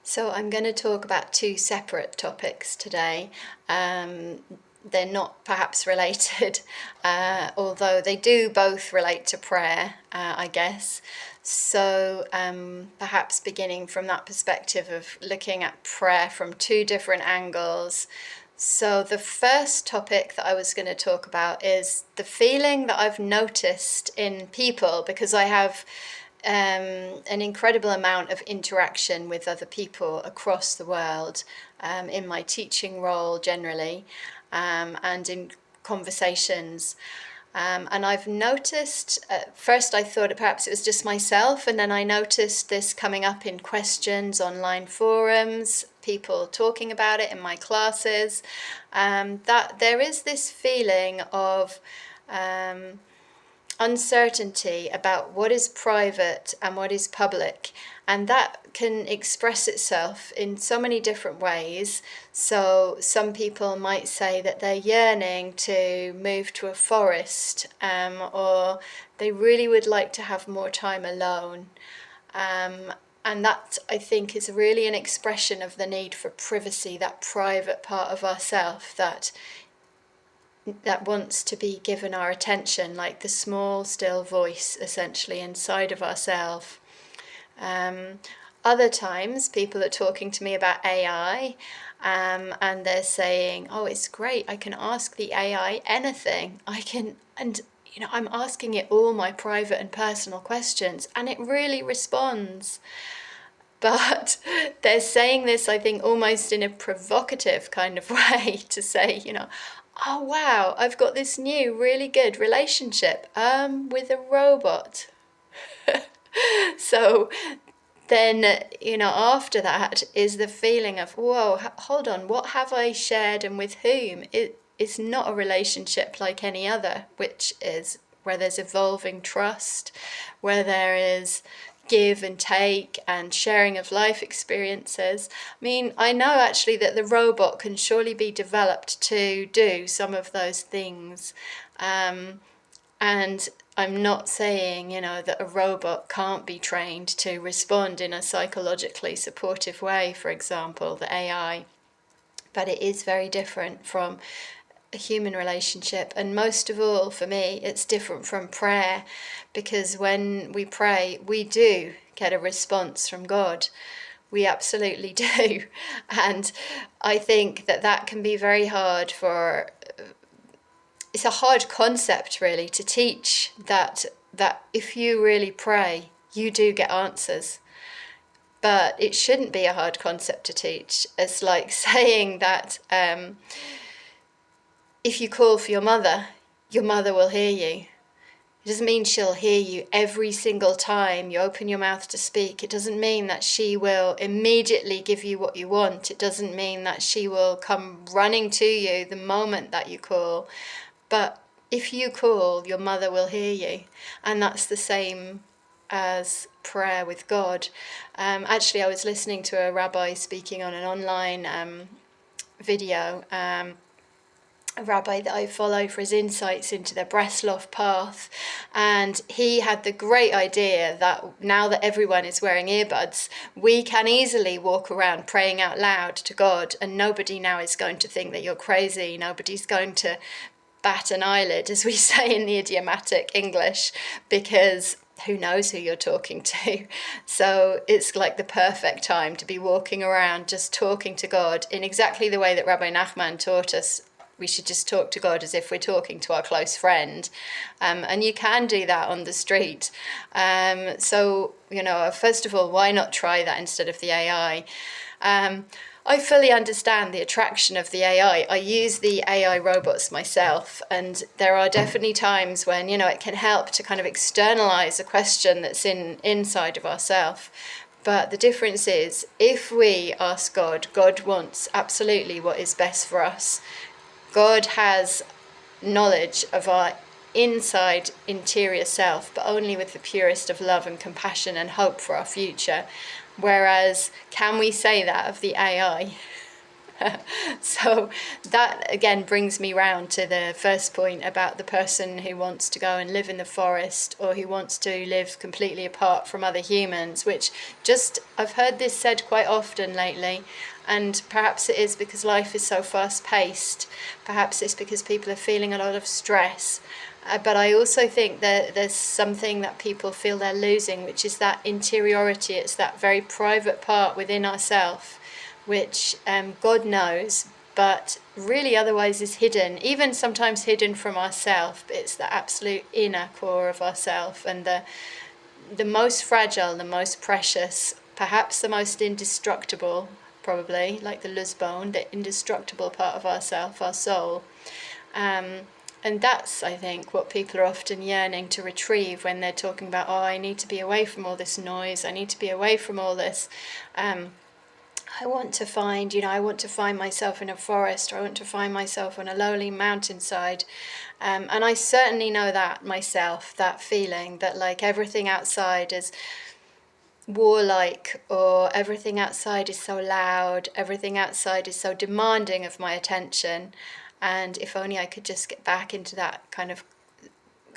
So I'm going to talk about two separate topics today. They're not perhaps related, although they do both relate to prayer, I guess. So perhaps beginning from that perspective of looking at prayer from two different angles. So the first topic that I was going to talk about is the feeling that I've noticed in people, because I have an incredible amount of interaction with other people across the world, in my teaching role generally, and in conversations. And I've noticed, at first I thought perhaps it was just myself, and then I noticed this coming up in questions, online forums, people talking about it in my classes, that there is this feeling of uncertainty about what is private and what is public, and that can express itself in so many different ways. So some people might say that they're yearning to move to a forest, or they really would like to have more time alone, and that, I think, is really an expression of the need for privacy, that private part of ourself that wants to be given our attention, like the small, still voice, essentially, inside of ourselves. Other times, people are talking to me about AI, and they're saying, "Oh, it's great! I can ask the AI anything. I'm asking it all my private and personal questions, and it really responds." But they're saying this, I think, almost in a provocative kind of way to say, "Oh wow, I've got this new really good relationship with a robot." So then, after that is the feeling of, whoa, hold on, what have I shared and with whom? It's not a relationship like any other, which is where there's evolving trust, where there is give and take and sharing of life experiences. I mean, I know actually that the robot can surely be developed to do some of those things. And I'm not saying, that a robot can't be trained to respond in a psychologically supportive way, for example, the AI. But it is very different from a human relationship, and most of all for me it's different from prayer, because when we pray we do get a response from God. We absolutely do. And I think that can be very hard it's a hard concept really to teach, that if you really pray you do get answers. But it shouldn't be a hard concept to teach. It's like saying that if you call for your mother will hear you. It doesn't mean she'll hear you every single time you open your mouth to speak. It doesn't mean that she will immediately give you what you want. It doesn't mean that she will come running to you the moment that you call. But if you call, your mother will hear you. And that's the same as prayer with God. Actually, I was listening to a rabbi speaking on an online video, a rabbi that I follow for his insights into the Breslov path, and he had the great idea that now that everyone is wearing earbuds, we can easily walk around praying out loud to God, and nobody now is going to think that you're crazy. Nobody's going to bat an eyelid, as we say in the idiomatic English, because who knows who you're talking to. So it's like the perfect time to be walking around just talking to God in exactly the way that Rabbi Nachman taught us. We should just talk to God as if we're talking to our close friend. And you can do that on the street. So, first of all, why not try that instead of the AI? I fully understand the attraction of the AI. I use the AI robots myself, and there are definitely times when, it can help to kind of externalize a question that's inside of ourselves. But the difference is, if we ask God, God wants absolutely what is best for us. God has knowledge of our inside interior self, but only with the purest of love and compassion and hope for our future. Whereas, can we say that of the AI? So that again brings me round to the first point about the person who wants to go and live in the forest, or who wants to live completely apart from other humans, which just, I've heard this said quite often lately. And perhaps it is because life is so fast paced. Perhaps it's because people are feeling a lot of stress. But I also think that there's something that people feel they're losing, which is that interiority. It's that very private part within ourselves, which God knows, but really otherwise is hidden, even sometimes hidden from ourselves. It's the absolute inner core of ourselves, and the most fragile, the most precious, perhaps the most indestructible, probably, like the lusbone, the indestructible part of ourself, our soul. And that's, I think, what people are often yearning to retrieve when they're talking about, oh, I need to be away from all this noise, I need to be away from all this. I want to find, I want to find myself in a forest, or I want to find myself on a lowly mountainside. And I certainly know that myself, that feeling that like everything outside is warlike, or everything outside is so loud, everything outside is so demanding of my attention. And if only I could just get back into that kind of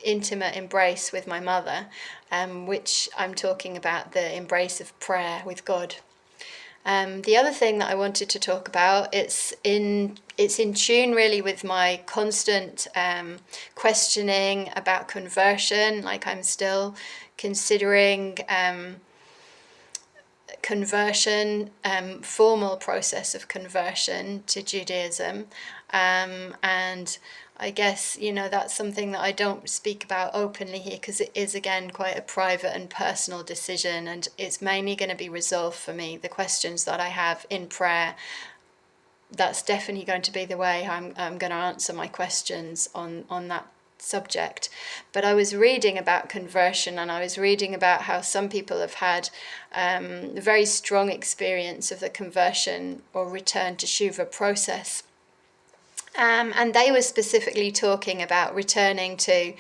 intimate embrace with my mother, which I'm talking about, the embrace of prayer with God. The other thing that I wanted to talk about, it's in tune really with my constant questioning about conversion. Like I'm still considering conversion, formal process of conversion to Judaism, and I guess that's something that I don't speak about openly here, because it is again quite a private and personal decision, and it's mainly going to be resolved for me. The questions that I have in prayer, that's definitely going to be the way I'm going to answer my questions on that subject. But I was reading about conversion, and I was reading about how some people have had a very strong experience of the conversion or return to Shuva process. And they were specifically talking about returning to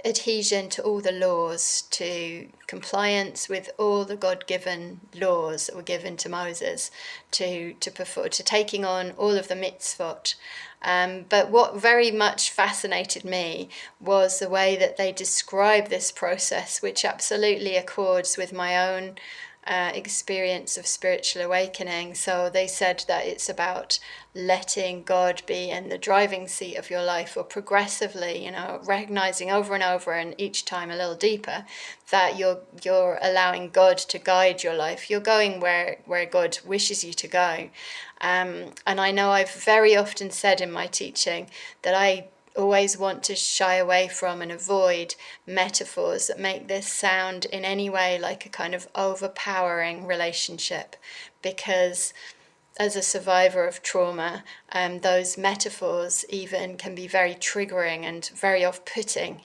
adhesion to all the laws, to compliance with all the God-given laws that were given to Moses, to taking on all of the mitzvot. But what very much fascinated me was the way that they describe this process, which absolutely accords with my own experience of spiritual awakening. So they said that it's about letting God be in the driving seat of your life, or progressively, recognizing over and over, and each time a little deeper, that you're allowing God to guide your life. You're going where God wishes you to go. And I know I've very often said in my teaching that I always want to shy away from and avoid metaphors that make this sound in any way like a kind of overpowering relationship, because as a survivor of trauma, those metaphors even can be very triggering and very off-putting.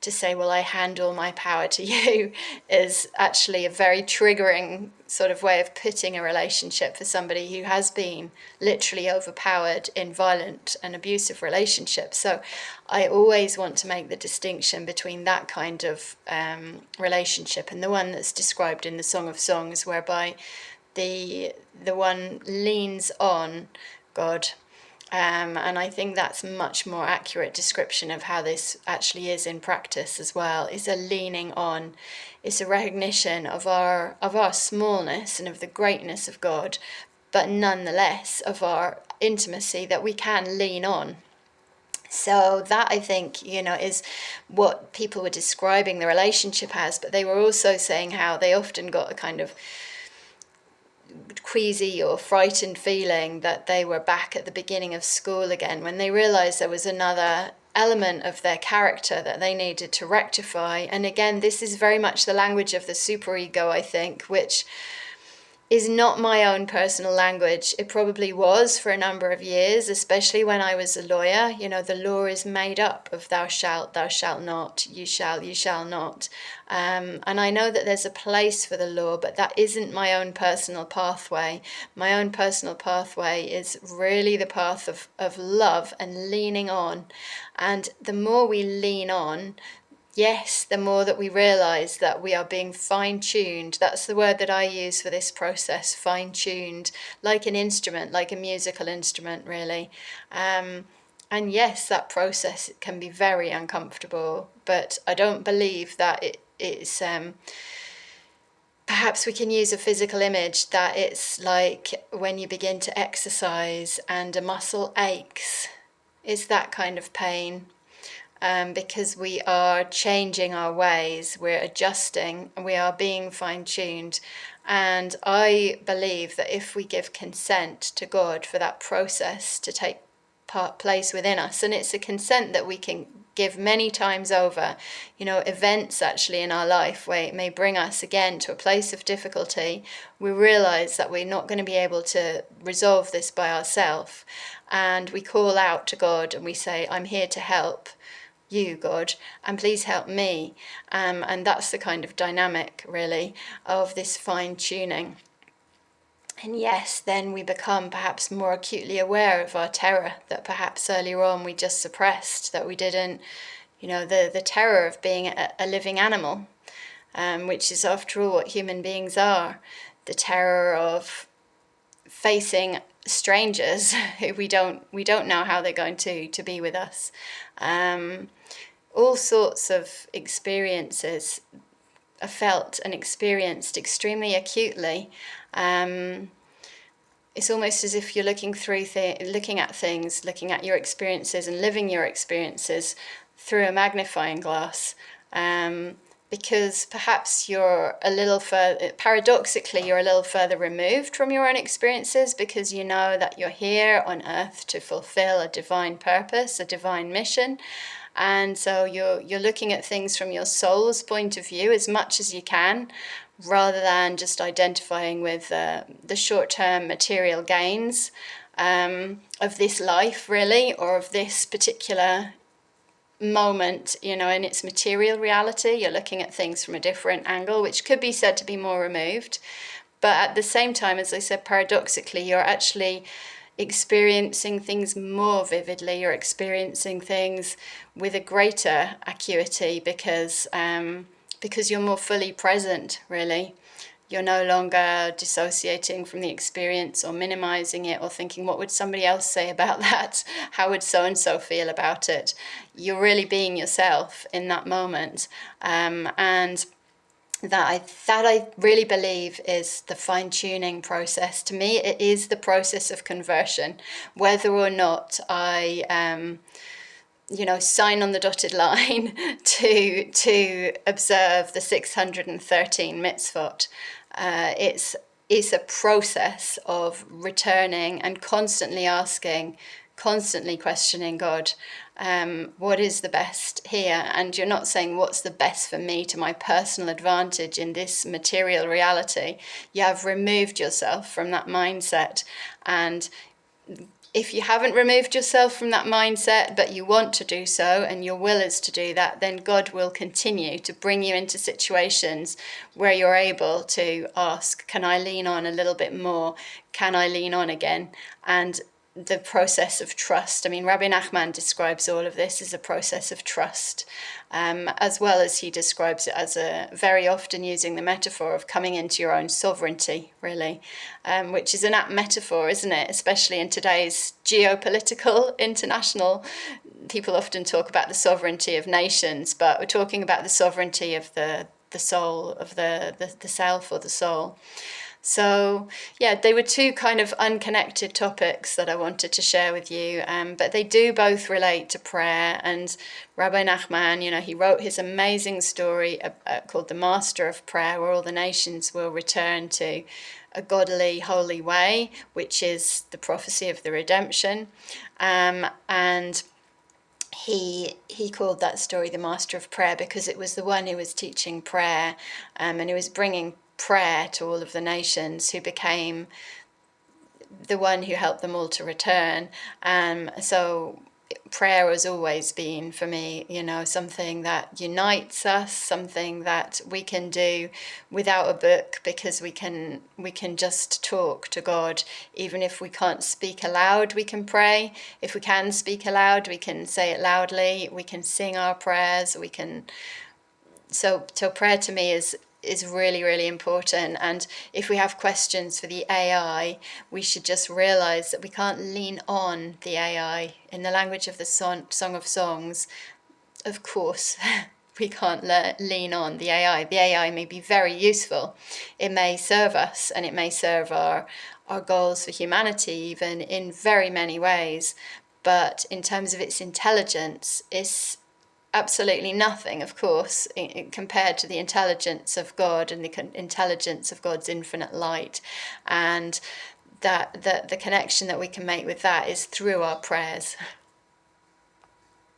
To say, well, I hand all my power to you is actually a very triggering sort of way of putting a relationship for somebody who has been literally overpowered in violent and abusive relationships. So I always want to make the distinction between that kind of relationship and the one that's described in the Song of Songs, whereby the one leans on God. And I think that's much more accurate description of how this actually is in practice as well. It's a leaning on. It's a recognition of our smallness and of the greatness of God, but nonetheless of our intimacy that we can lean on. So that, I think, is what people were describing the relationship as. But they were also saying how they often got a kind of queasy or frightened feeling that they were back at the beginning of school again, when they realized there was another element of their character that they needed to rectify. And again, this is very much the language of the superego, I think, which is not my own personal language. It probably was for a number of years, especially when I was a lawyer. The law is made up of thou shalt not, you shall not. And I know that there's a place for the law, but that isn't my own personal pathway. My own personal pathway is really the path of love and leaning on. And the more we lean on, Yes, the more that we realize that we are being fine-tuned. That's the word that I use for this process, fine-tuned, like an instrument, like a musical instrument, really. And yes, that process can be very uncomfortable, but I don't believe that it's perhaps we can use a physical image that it's like when you begin to exercise and a muscle aches. It's that kind of pain. Because we are changing our ways, we're adjusting, we are being fine-tuned. And I believe that if we give consent to God for that process to take place within us, and it's a consent that we can give many times over, events actually in our life where it may bring us again to a place of difficulty, we realize that we're not going to be able to resolve this by ourselves, and we call out to God and we say, I'm here to help you, God, and please help me. And that's the kind of dynamic, really, of this fine-tuning. And yes, then we become perhaps more acutely aware of our terror that perhaps earlier on we just suppressed, that we didn't, the terror of being a living animal, which is after all what human beings are. The terror of facing strangers who we don't know how they're going to be with us. All sorts of experiences are felt and experienced extremely acutely. It's almost as if you're looking at things, looking at your experiences and living your experiences through a magnifying glass. Because perhaps you're a little further, paradoxically, you're a little further removed from your own experiences because you know that you're here on earth to fulfill a divine purpose, a divine mission. And so you're looking at things from your soul's point of view as much as you can, rather than just identifying with the short-term material gains of this life, really, or of this particular moment, in its material reality. You're looking at things from a different angle, which could be said to be more removed. But at the same time, as I said, paradoxically, you're actually experiencing things more vividly. You're experiencing things with a greater acuity because you're more fully present, really. You're no longer dissociating from the experience or minimizing it or thinking, what would somebody else say about that? How would so-and-so feel about it? You're really being yourself in that moment. And that I really believe is the fine-tuning process. To me, it is the process of conversion, whether or not I sign on the dotted line to observe the 613 mitzvot. It's a process of returning and constantly asking, constantly questioning God, what is the best here? And you're not saying what's the best for me to my personal advantage in this material reality. You have removed yourself from that mindset. And if you haven't removed yourself from that mindset, but you want to do so and your will is to do that, then God will continue to bring you into situations where you're able to ask, can I lean on a little bit more? Can I lean on again? And the process of trust. I mean, Rabbi Nachman describes all of this as a process of trust, as well as he describes it as a very often using the metaphor of coming into your own sovereignty, really, which is an apt metaphor, isn't it? Especially in today's geopolitical, international, people often talk about the sovereignty of nations, but we're talking about the sovereignty of the soul, of the self or the soul. So, yeah, they were two kind of unconnected topics that I wanted to share with you, but they do both relate to prayer. And Rabbi Nachman, he wrote his amazing story called The Master of Prayer, where all the nations will return to a godly, holy way, which is the prophecy of the redemption. And he called that story The Master of Prayer because it was the one who was teaching prayer, and he was bringing prayer to all of the nations, who became the one who helped them all to return. So prayer has always been for me, something that unites us, something that we can do without a book, because we can just talk to God. Even if we can't speak aloud, we can pray. If we can speak aloud, we can say it loudly. We can sing our prayers. So prayer to me is really, really important. And if we have questions for the AI, we should just realize that we can't lean on the AI. In the language of the Song of Songs, of course, we can't lean on the AI. The AI may be very useful. It may serve us, and it may serve our goals for humanity even in very many ways. But in terms of its intelligence, it's absolutely nothing, of course, compared to the intelligence of God and the intelligence of God's infinite light. And that the connection that we can make with that is through our prayers.